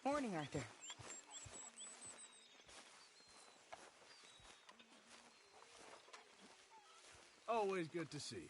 Morning, Arthur. Always good to see you.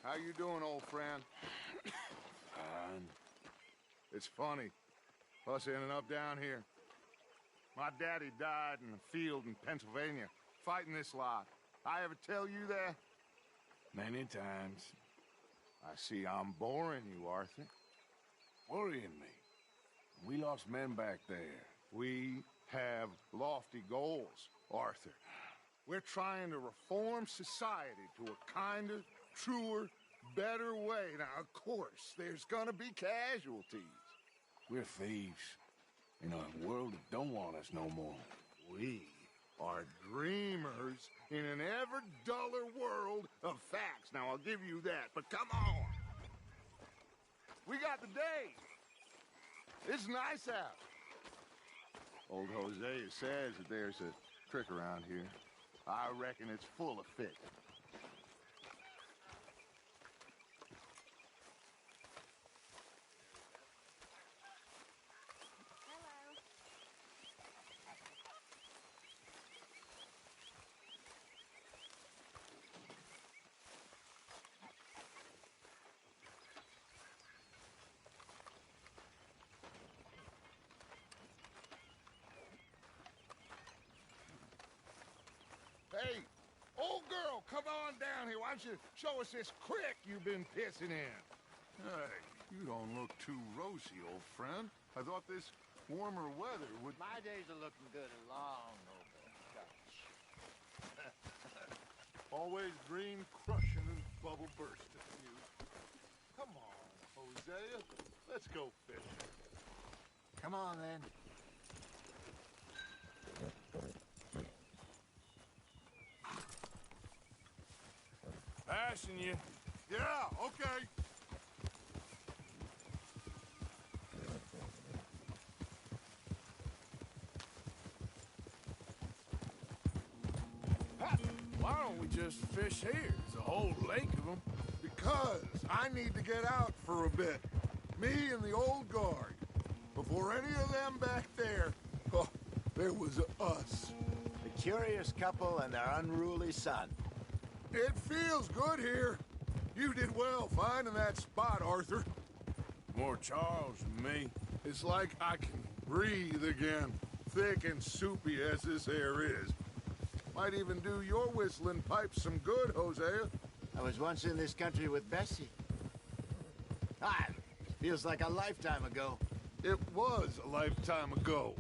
How you doing, old friend? Fine. It's funny, us ending up down here. My daddy died in the field in Pennsylvania, fighting this lot. I ever tell you that? Many times. I see I'm boring you, Arthur. Worrying me. We lost men back there. We have lofty goals, Arthur. We're trying to reform society to a kinder, truer, better way. Now, of course, there's gonna be casualties. We're thieves. In a world that don't want us no more. We are dreamers in an ever duller world of facts. Now, I'll give you that, but come on. We got the day. It's nice out. Old Hosea says that there's a trick around here. I reckon it's full of fish. Hey, old girl, come on down here. Why don't you show us this creek you've been pissing in? Hey, you don't look too rosy, old friend. I thought this warmer weather would... My days are looking good along over. Always green crushing and bubble bursting, you. Come on, Hosea. Let's go fishing. Come on, then. Passing you. Yeah, okay. Why don't we just fish here? There's a whole lake of them. Because I need to get out for a bit. Me and the old guard. Before any of them back there, oh, there was us. The curious couple and their unruly son. It feels good here. You did well finding that spot, Arthur. More Charles than me. It's like I can breathe again, thick and soupy as this air is. Might even do your whistling pipes some good, Hosea. I was once in this country with Bessie. Ah, feels like a lifetime ago. It was a lifetime ago.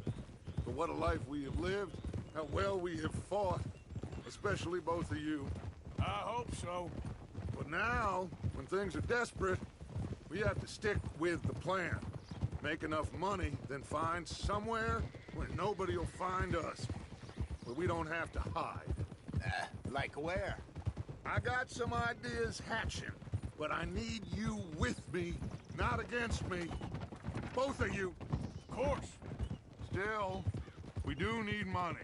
But what a life we have lived, how well we have fought, especially both of you. I hope so. But now, when things are desperate, we have to stick with the plan. Make enough money, then find somewhere where nobody will find us. Where we don't have to hide. Like where? I got some ideas hatching, but I need you with me, not against me. Both of you. Of course. Still, we do need money.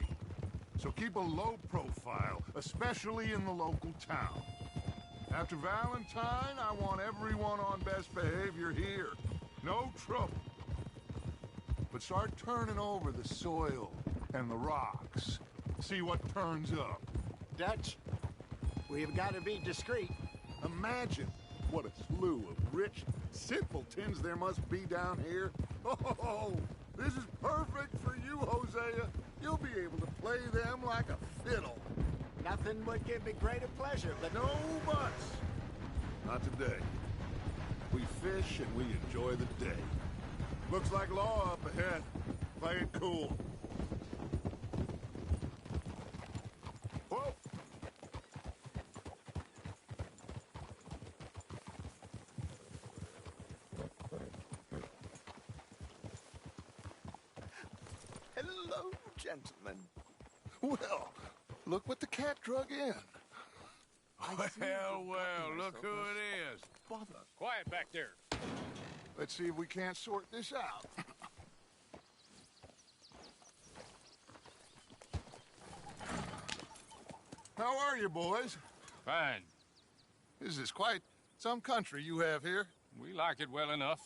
So keep a low profile, especially in the local town. After Valentine, I want everyone on best behavior here. No trouble. But start turning over the soil and the rocks. See what turns up. Dutch, we've got to be discreet. Imagine what a slew of rich simpletons there must be down here. Oh, this is perfect for you, Hosea. You'll be able to play them like a fiddle. Nothing would give me greater pleasure, but No buts. about today. We fish and we enjoy the day. Looks like law up ahead. Play it cool. Whoa! Hello, gentlemen. Well, look what the cat drug in. Well, look who it is. Bother. Quiet back there. Let's see if we can't sort this out. How are you, boys? Fine. This is quite some country you have here. We like it well enough.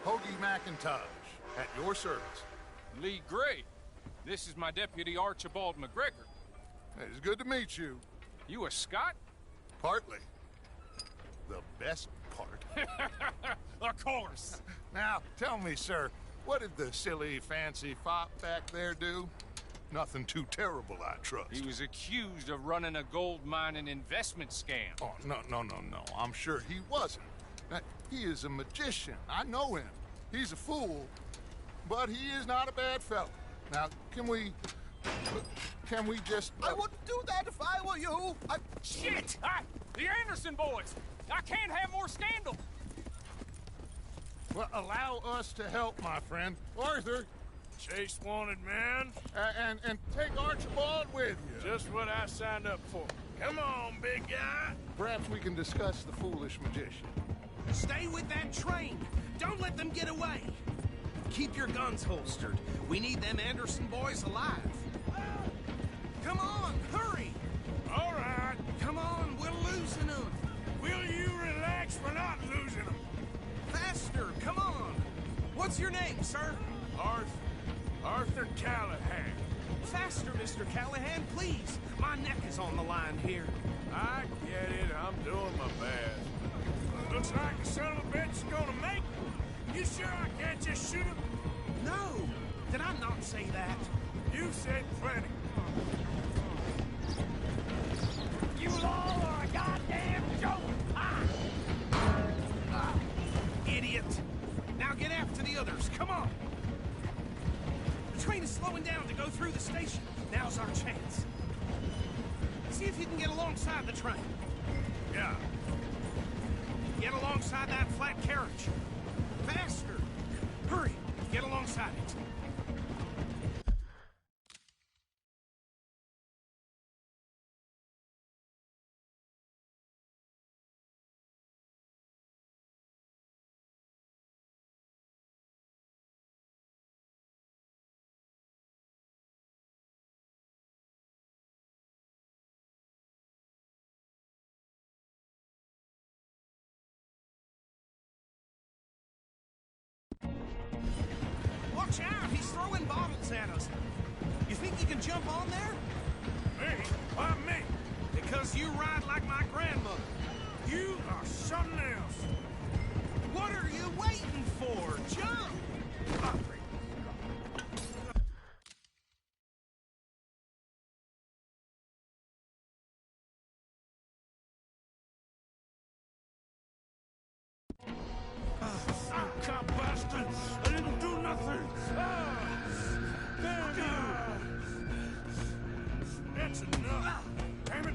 Hoagie McIntosh, at your service. Lee Gray. This is my deputy, Archibald McGregor. It's good to meet you. You a Scot? Partly. The best part. Of course. Now, tell me, sir, what did the silly, fancy fop back there do? Nothing too terrible, I trust. He was accused of running a gold mining investment scam. Oh, no. I'm sure he wasn't. He is a magician. I know him. He's a fool, but he is not a bad fellow. Now, can we just... I wouldn't do that if I were you. Shit! The Anderson boys! I can't have more scandal! Well, allow us to help, my friend. Arthur, Chase wanted man. and take Archibald with you. Just what I signed up for. Come on, big guy. Perhaps we can discuss the foolish magician. Stay with that train. Don't let them get away. Keep your guns holstered. We need them Anderson boys alive. Come on, hurry. All right. Come on, we're losing them. Will you relax? We're not losing them. Faster, come on. What's your name, sir? Arthur Callahan. Faster, Mr. Callahan, please. My neck is on the line here. I get it. I'm doing my best. Looks like the son of a bitch is gonna make it. You sure I can't just shoot him? No, did I not say that? You said plenty. You all are a goddamn joke! Idiot! Now get after the others, come on! The train is slowing down to go through the station. Now's our chance. See if you can get alongside the train. Yeah. Get alongside that flat carriage. Faster! Hurry, get alongside it. Watch out! He's throwing bottles at us. You think you can jump on there? Me? Why me? Because you ride like my grandmother. You are something else. What are you waiting for? Jump! Cop bastard! I didn't do nothing! Damn you! That's enough! Damn it!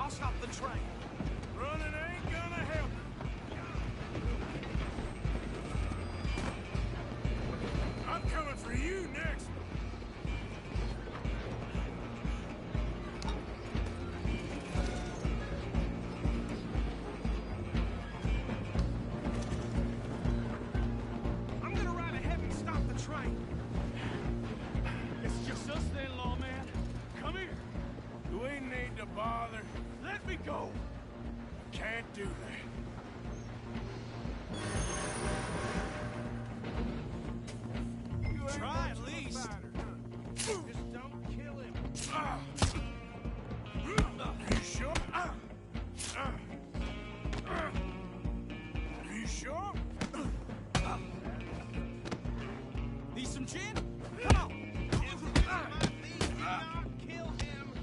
I'll stop the train. Running ain't gonna help. I'm coming for you next. I'm gonna ride ahead and stop the train. It's just us then, lawman. Come here. You ain't need to bother. Let me go. Can't do that. You ain't Try much at of a least. fighter, Just don't kill him. huh? You sure? You sure? Need some gin? Come on. If my feet do not kill him.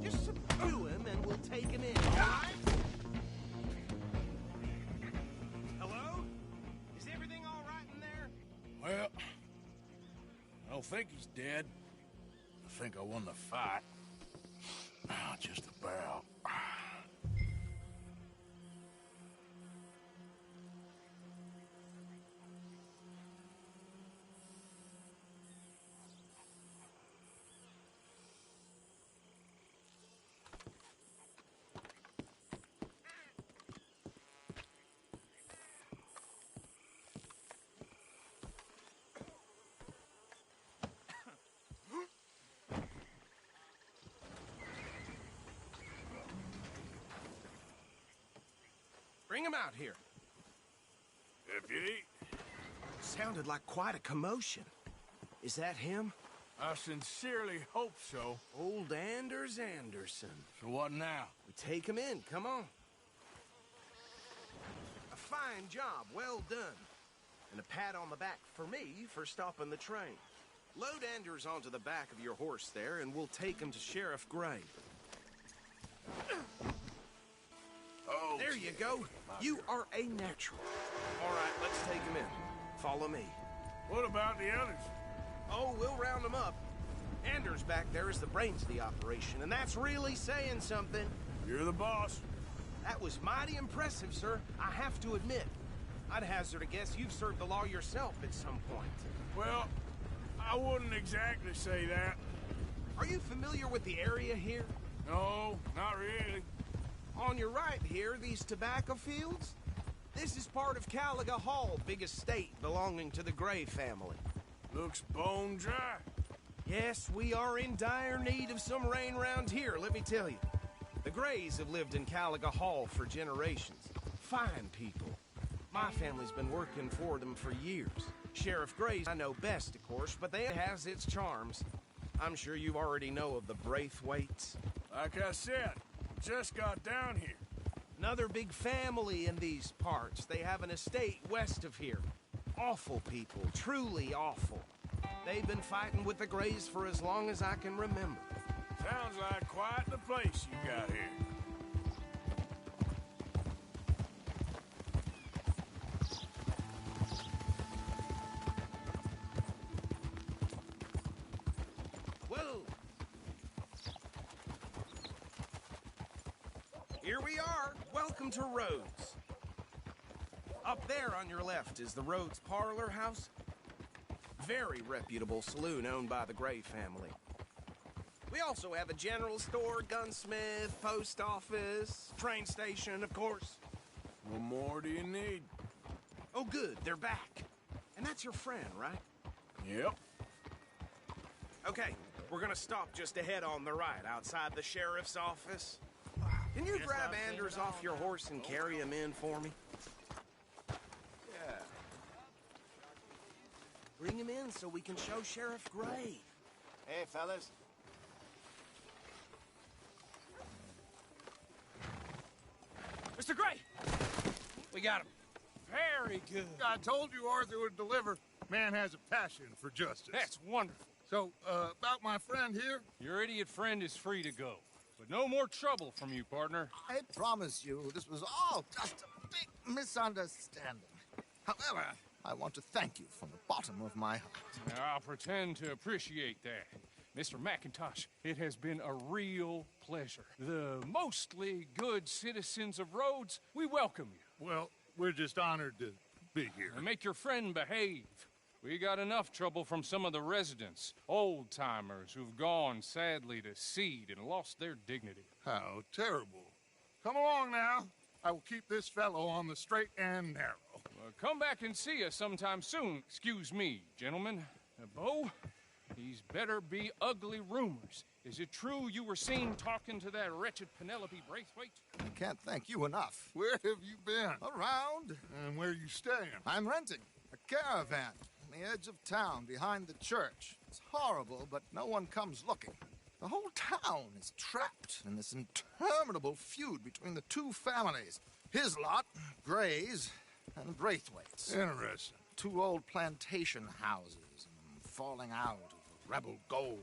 Just subdue him and we'll take him in, all right? Hello? Is everything all right in there? Well, I don't think he's dead. I think I won the fight. Just about. Bring him out here. Deputy, Sounded like quite a commotion. Is that him? I sincerely hope so. Old Anders Anderson. So what now? We take him in, come on. A fine job, well done. And a pat on the back for me for stopping the train. Load Anders onto the back of your horse there, and we'll take him to Sheriff Gray. Oh, There you go. You are a natural. All right, let's take him in. Follow me. what about the others? Oh, we'll round them up. Anders back there is the brains of the operation, and that's really saying something. You're the boss. That was mighty impressive, sir. I have to admit. I'd hazard a guess you've served the law yourself at some point. Well, I wouldn't exactly say that. Are you familiar with the area here? No, not really. On your right here, these tobacco fields? This is part of Caliga Hall, big estate belonging to the Gray family. Looks bone dry. Yes, we are in dire need of some rain round here, let me tell you. The Grays have lived in Caliga Hall for generations. Fine people. My family's been working for them for years. Sheriff Gray's I know best, of course, but they has its charms. I'm sure you already know of the Braithwaites. Like I said, just got down here. Another big family in these parts. They have an estate west of here. Awful people, truly awful. They've been fighting with the Grays for as long as I can remember. Sounds like quite the place you got here. Whoa! Here we are. Welcome to Rhodes. Up there on your left is the Rhodes Parlor House. Very reputable saloon owned by the Gray family. We also have a general store, gunsmith, post office, train station, of course. What more do you need? Oh, good, they're back. And that's your friend, right? Yep. Okay, we're gonna stop just ahead on the right, outside the sheriff's office. Can you grab Anders off your horse and carry him in for me? Yeah. Bring him in so we can show Sheriff Gray. Hey, fellas. Mr. Gray! We got him. Very good. I told you Arthur would deliver. Man has a passion for justice. That's wonderful. So, about my friend here? Your idiot friend is free to go. But no more trouble from you, partner. I promise you, this was all just a big misunderstanding. However, I want to thank you from the bottom of my heart. Now, I'll pretend to appreciate that. Mr. McIntosh, it has been a real pleasure. The mostly good citizens of Rhodes, we welcome you. Well, we're just honored to be here. And make your friend behave. We got enough trouble from some of the residents, old-timers who've gone, sadly, to seed and lost their dignity. How terrible. Come along now. I will keep this fellow on the straight and narrow. Come back and see us sometime soon. Excuse me, gentlemen. Bo, these better be ugly rumors. Is it true you were seen talking to that wretched Penelope Braithwaite? I can't thank you enough. Where have you been? Around. And where are you staying? I'm renting a caravan on the edge of town behind the church. It's horrible, but no one comes looking. The whole town is trapped in this interminable feud between the two families. His lot, Gray's, and Braithwaite's. Interesting. Two old plantation houses, falling out of rebel gold,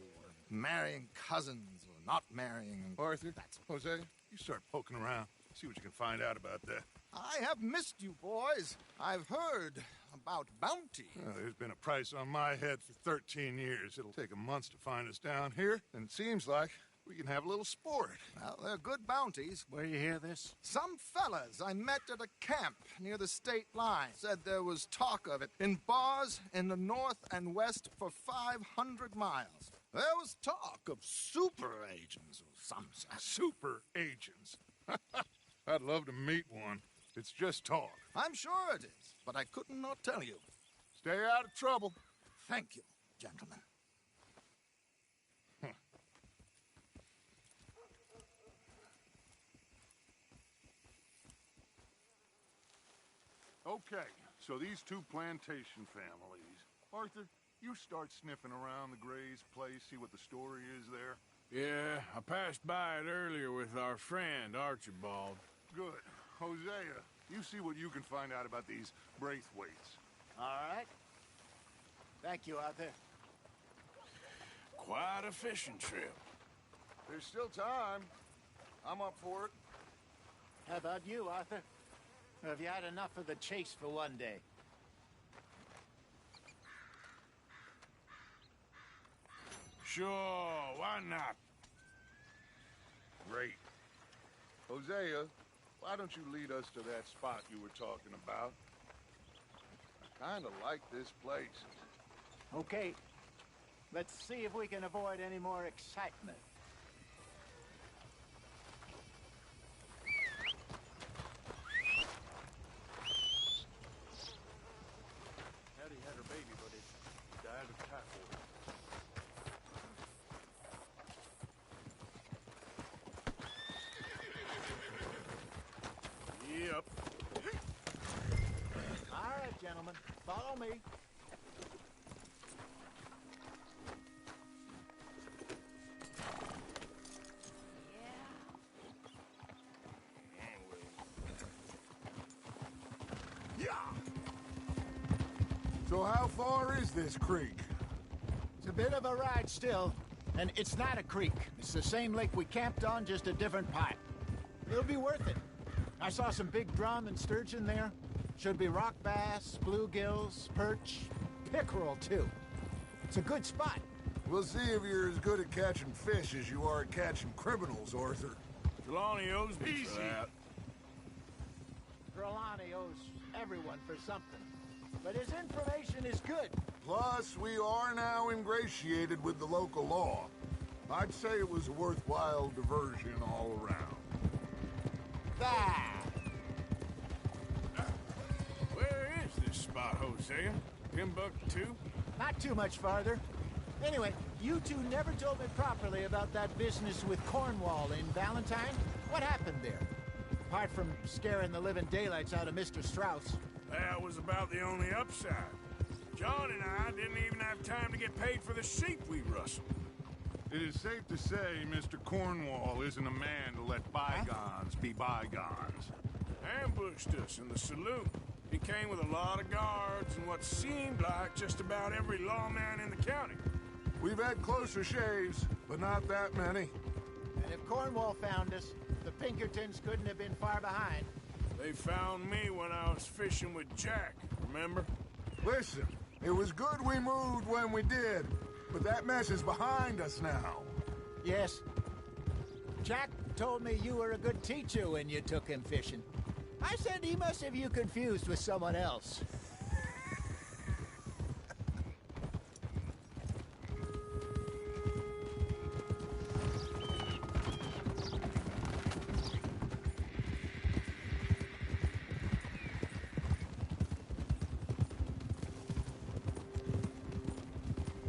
marrying cousins or not marrying. Arthur, Jose, you start poking around. See what you can find out about that. I have missed you, boys. I've heard about bounty. Well, there's been a price on my head for 13 years. It'll take a month to find us down here, and it seems like we can have a little sport. Well, they're good bounties. Where you hear this? Some fellas I met at a camp near the state line said there was talk of it in bars in the north and west for 500 miles. There was talk of super agents or some such. Super agents. I'd love to meet one. It's just talk. I'm sure it is, but I couldn't not tell you. Stay out of trouble. Thank you, gentlemen. Okay, so these two plantation families. Arthur, you start sniffing around the Gray's place, see what the story is there. Yeah, I passed by it earlier with our friend, Archibald. Good. Hosea, you see what you can find out about these Braithwaites. All right. Thank you, Arthur. Quite a fishing trip. There's still time. I'm up for it. How about you, Arthur? Have you had enough of the chase for one day? Sure, why not? Great. Hosea, why don't you lead us to that spot you were talking about? I kind of like this place. Okay. Let's see if we can avoid any more excitement. Hattie had her baby, but it died of typhoid. Yep. All right, gentlemen. Follow me. So how far is this creek? It's a bit of a ride still, and it's not a creek. It's the same lake we camped on, just a different part. It'll be worth it. I saw some big drum and sturgeon there. Should be rock bass, bluegills, perch, pickerel too. It's a good spot. We'll see if you're as good at catching fish as you are at catching criminals, Arthur. Trelawney owes me for that. Trelawney owes everyone for something. But his information is good. Plus, we are now ingratiated with the local law. I'd say it was a worthwhile diversion all around. Ah! Where is this spot, Hosea? Timbuktu? Not too much farther. Anyway, you two never told me properly about that business with Cornwall in Valentine. What happened there? Apart from scaring the living daylights out of Mr. Strauss. That was about the only upside. John and I didn't even have time to get paid for the sheep we rustled. It is safe to say Mr. Cornwall isn't a man to let bygones be bygones. Ambushed us in the saloon. He came with a lot of guards and what seemed like just about every lawman in the county. We've had closer shaves, but not that many. And if Cornwall found us, the Pinkertons couldn't have been far behind. They found me when I was fishing with Jack, remember? Listen, it was good we moved when we did. But that mess is behind us now. Yes. Jack told me you were a good teacher when you took him fishing. I said he must have you confused with someone else.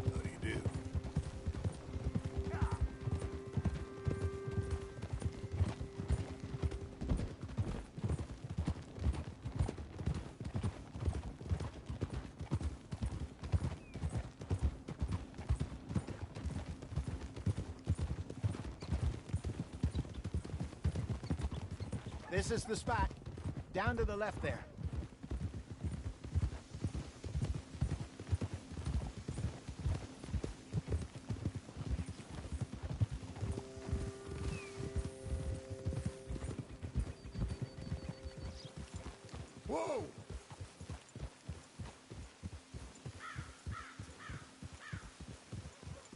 How do you do? This is the spot. Down to the left there. Whoa!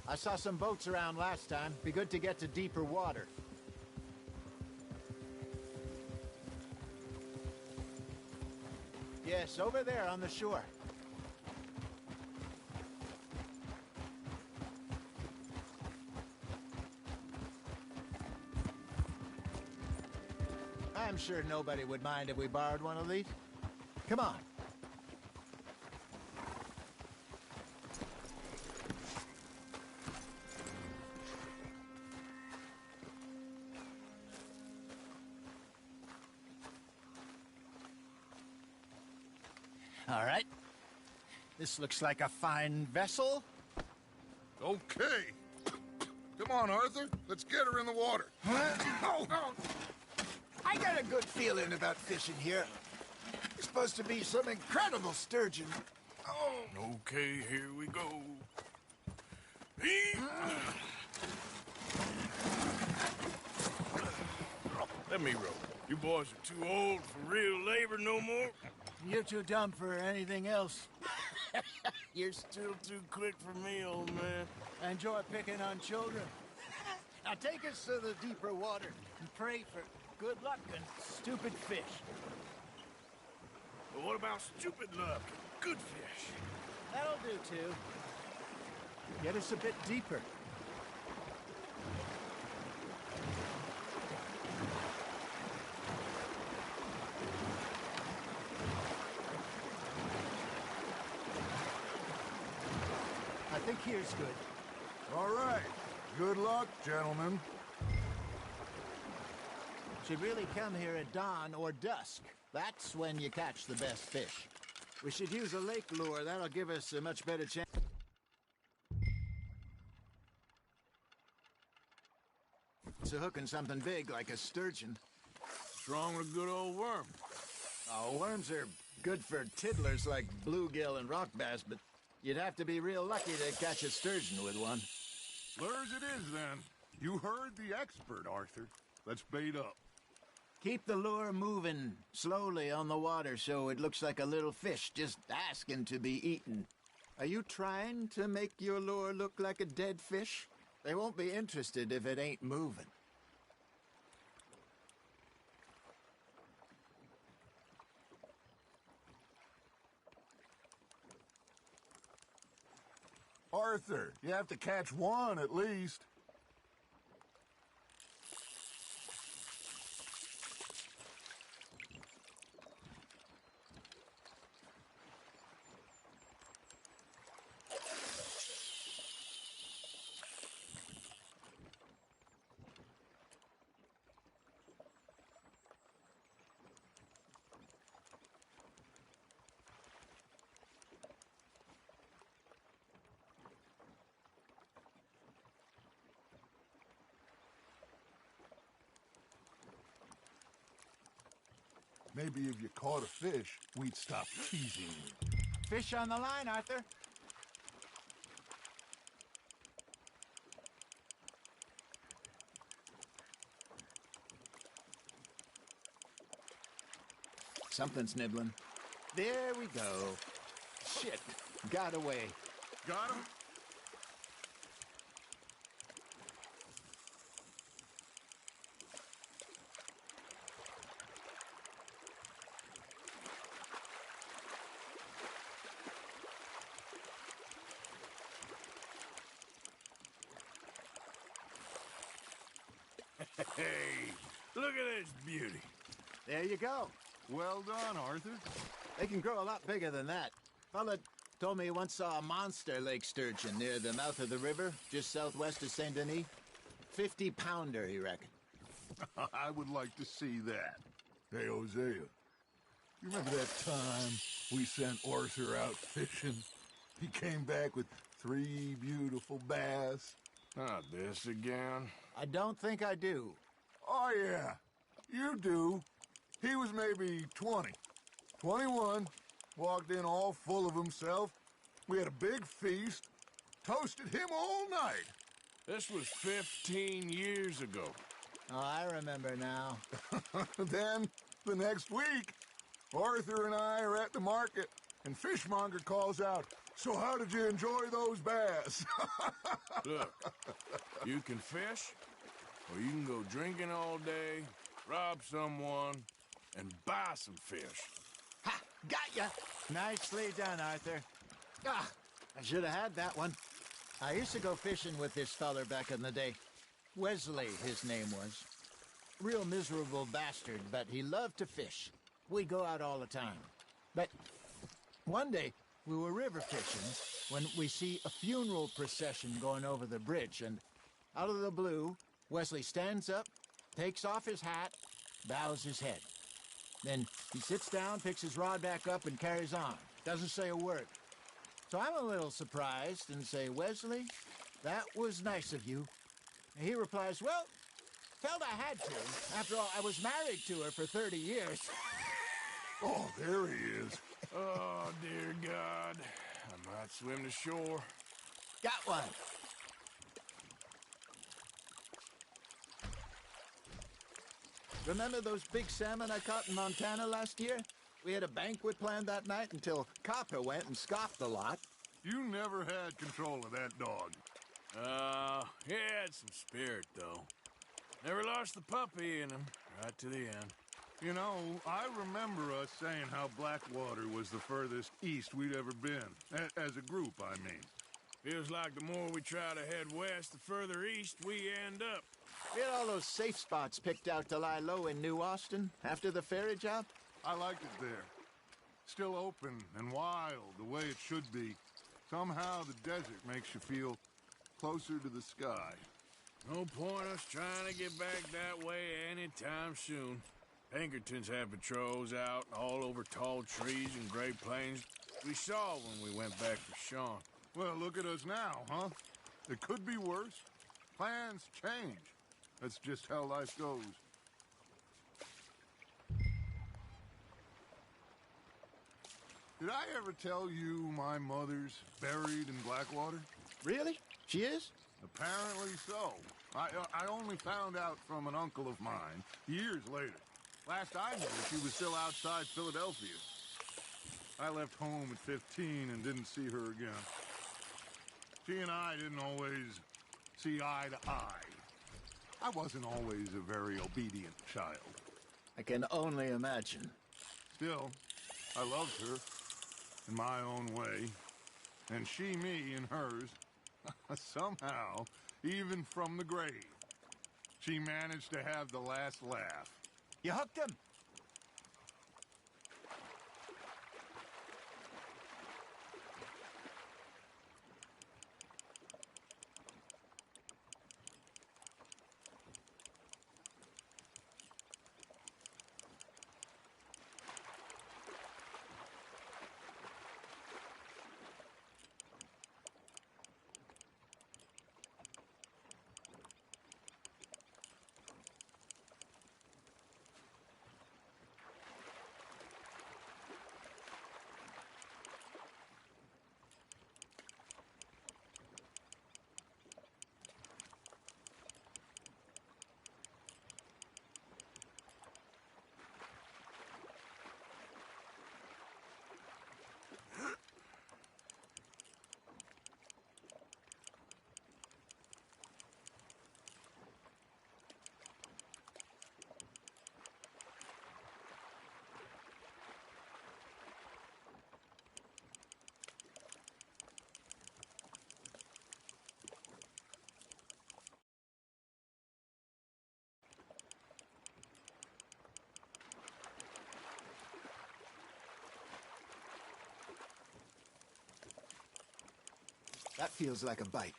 I saw some boats around last time. Be good to get to deeper water. Yes, over there on the shore. I'm sure nobody would mind if we borrowed one of these. Come on. All right. This looks like a fine vessel. Okay. Come on, Arthur. Let's get her in the water. Oh. I got a good feeling about fishing here. It's supposed to be some incredible sturgeon. Oh. Okay, here we go. Let me row. You boys are too old for real labor no more. You're too dumb for anything else. You're still too quick for me, old man. I enjoy picking on children. Now take us to the deeper water and pray for good luck and stupid fish. But what about stupid luck? Good fish. That'll do, too. Get us a bit deeper. I think here's good. All right. Good luck, gentlemen. Should really come here at dawn or dusk. That's when you catch the best fish. We should use a lake lure. That'll give us a much better chance. It's a hooking something big like a sturgeon. What's wrong with a good old worm? Oh, worms are good for tiddlers like bluegill and rock bass, but you'd have to be real lucky to catch a sturgeon with one. Lures it is, then. You heard the expert, Arthur. Let's bait up. Keep the lure moving slowly on the water so it looks like a little fish just asking to be eaten. Are you trying to make your lure look like a dead fish? They won't be interested if it ain't moving. Arthur, you have to catch one at least. Maybe if you caught a fish, we'd stop teasing you. Fish on the line, Arthur. Something's nibbling. There we go. Shit, got away. Got him? Hey, look at this beauty. There you go. Well done, Arthur. They can grow a lot bigger than that. Fella told me he once saw a monster lake sturgeon near the mouth of the river, just southwest of Saint Denis. 50-pounder, he reckoned. I would like to see that. Hey, Hosea, you remember that time we sent Arthur out fishing? He came back with 3 beautiful bass. Not this again. I don't think I do. Oh, yeah, you do. He was maybe 20, 21, walked in all full of himself. We had a big feast, toasted him all night. This was 15 years ago. Oh, I remember now. Then, the next week, Arthur and I are at the market, and Fishmonger calls out, "So how did you enjoy those bass?" Look, you can fish, or you can go drinking all day, rob someone, and buy some fish. Ha! Got ya! Nicely done, Arthur. Ah, I should have had that one. I used to go fishing with this feller back in the day. Wesley, his name was. Real miserable bastard, but he loved to fish. We'd go out all the time. But one day, we were river fishing when we see a funeral procession going over the bridge, and out of the blue, Wesley stands up, takes off his hat, bows his head. Then he sits down, picks his rod back up, and carries on. Doesn't say a word. So I'm a little surprised and say, "Wesley, that was nice of you." And he replies, "Well, felt I had to. After all, I was married to her for 30 years. Oh, there he is. Oh, dear God. I might swim to shore. Got one. Remember those big salmon I caught in Montana last year? We had a banquet planned that night until Copper went and scoffed the lot. You never had control of that dog. He had some spirit, though. Never lost the puppy in him, right to the end. You know, I remember us saying how Blackwater was the furthest east we'd ever been. As a group, I mean. Feels like the more we try to head west, the further east we end up. We had all those safe spots picked out to lie low in New Austin after the ferry job. I liked it there. Still open and wild, the way it should be. Somehow the desert makes you feel closer to the sky. No point us trying to get back that way anytime soon. Pinkertons had patrols out all over tall trees and Great Plains. We saw when we went back for Sean. Well, look at us now, huh? It could be worse. Plans change. That's just how life goes. Did I ever tell you my mother's buried in Blackwater? Really? She is? Apparently so. I only found out from an uncle of mine years later. Last I knew, she was still outside Philadelphia. I left home at 15 and didn't see her again. She and I didn't always see eye to eye. I wasn't always a very obedient child. I can only imagine. Still, I loved her in my own way, and she me in hers. Somehow, even from the grave, she managed to have the last laugh. You hooked him? That feels like a bite.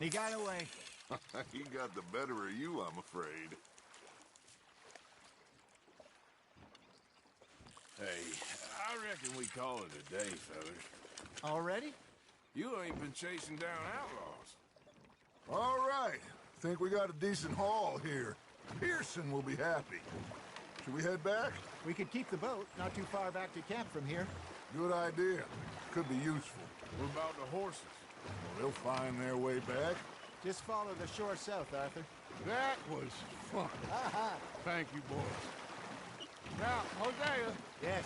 He got away. He got the better of you, I'm afraid. Hey, I reckon we call it a day, fellas. Already? You ain't been chasing down outlaws. All right. Think we got a decent haul here. Pearson will be happy. Should we head back? We could keep the boat not too far back to camp from here. Good idea. Could be useful. What about the horses? Well, they'll find their way back. Just follow the shore south, Arthur. That was fun. Thank you, boys. Now, Hosea. Yes.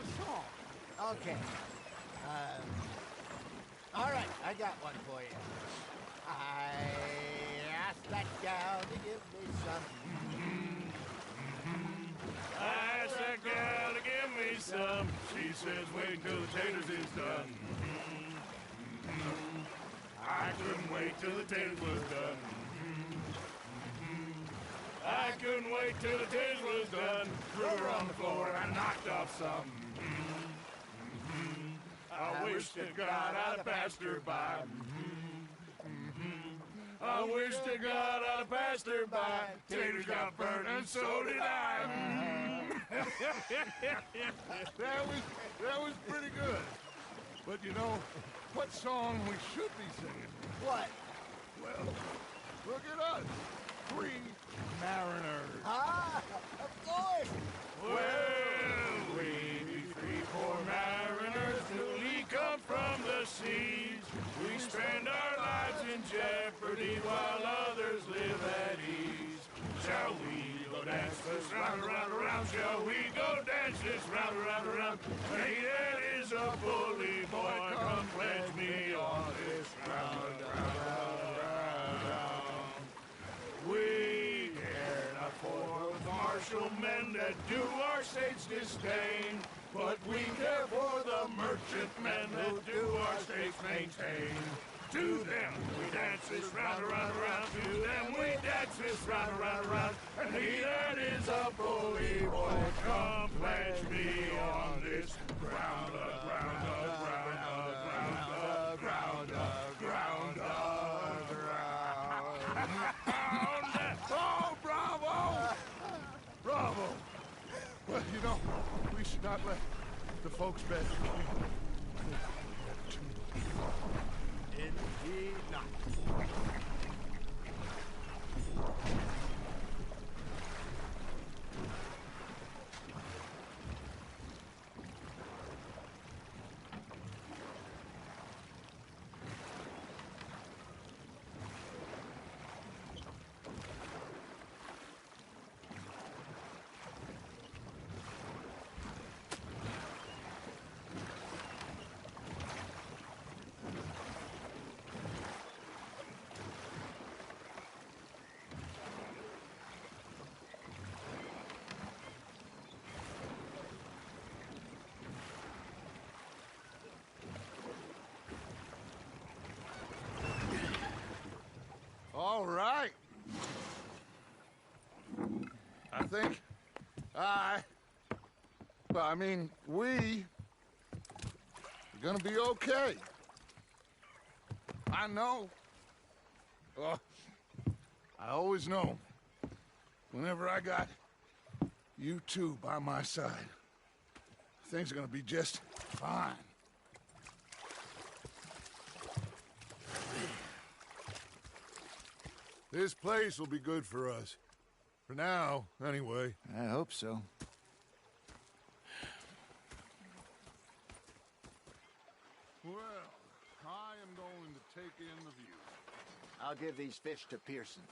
about a song. Okay. All right, I got one for you. I asked that gal to give me some. I asked that gal to give me some. She says wait till the taters is done. I couldn't wait till the taters was done. I couldn't wait till the taters was done. Threw her on the floor and I knocked off some. I wish to God I'd passed her by. I wish to God I'd passed her by. Taters got burnt and so did I. That was pretty good. But you know, what song we should be singing? What? Well, look at us. 3 mariners. Ah, of course. Well, we be 3 poor mariners newly come from the seas. We spend our lives in jeopardy while others live at ease. Shall we go dance this round, around, around? Shall we go dance this round, around, around? Hey, that is a bully boy. Come pledge me on this round, round, round, round. We care not for the martial men that do our state's disdain, but we care for the merchant men that do our state's maintain. To them we dance this round, around, around. To them we dance this round, around, around. And he that is a bully boy, come pledge me on this ground, ground, ground, ground, ground, ground, ground. Oh, bravo! Bravo! Well, you know, we should not let the folks bet. Indeed not. All right. I think we're gonna be okay. I know. Oh, I always know. Whenever I got you two by my side, things are gonna be just fine. This place will be good for us. For now, anyway. I hope so. Well, I am going to take in the view. I'll give these fish to Pearson.